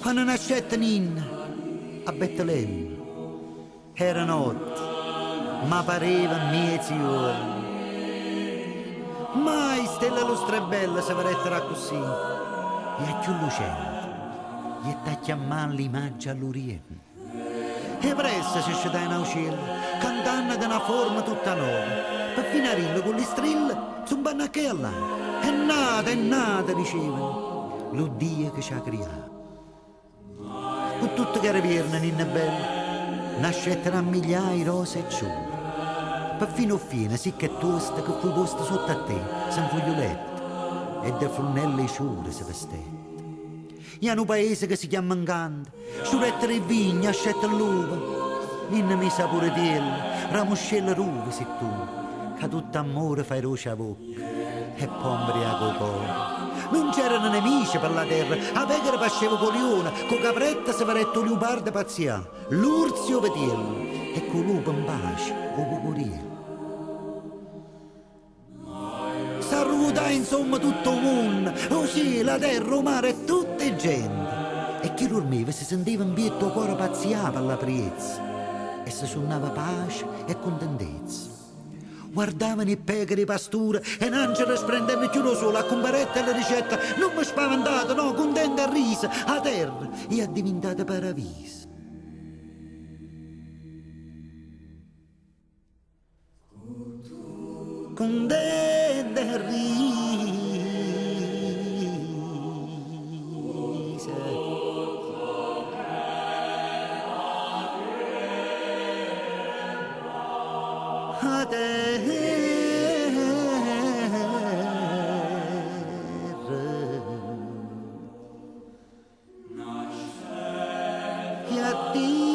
Quando nascette Ninna a Betlemme, era notte, ma pareva mezz'ora. Mai stella lustrabella se vedetterà così, e a più lucente, gli sta chiamando l'immagine all'Oriente. E presto si scende in cielo, cantando di una forma tutta nuova, per finire con le strille, zumbando a che là. E nata, dicevano, lo Dio che ci ha creato. Con tutte che vierne in belle, nascetterà migliaia di rose e ciuri. Per fino a fine, sì che tosta che fu posta sotto a te, san foglioletto, e de frunelle ciure si vestette. Io hanno un paese che si chiama Nganda, sciurette di vigna, ascetta l'uva. Ninna mi sa pure di elle, ramoscella ruve se tu, che tutto amore fai roce a bocca, e pombri a cocò. Non c'erano nemici per la terra, a pecora pasceva coliona, con capretta si faretto leopardo pazzia, l'urzio vetiello, e con lupo in pace, o cucuriello. S'arruotà insomma tutto il mondo, oh sì, la terra, il mare e tutte gente. E chi dormiva si sentiva in pietto cuore pazziava alla priezza, e si suonava pace e contentezza. Guardavano i pecore, i pastori e l'angelo splendendo più lo solo a comparetta la ricetta. Non mi spaventate, no, contenta a risa, a terra e è diventata paradiso. Contenta a risa. A terra. E a Dio.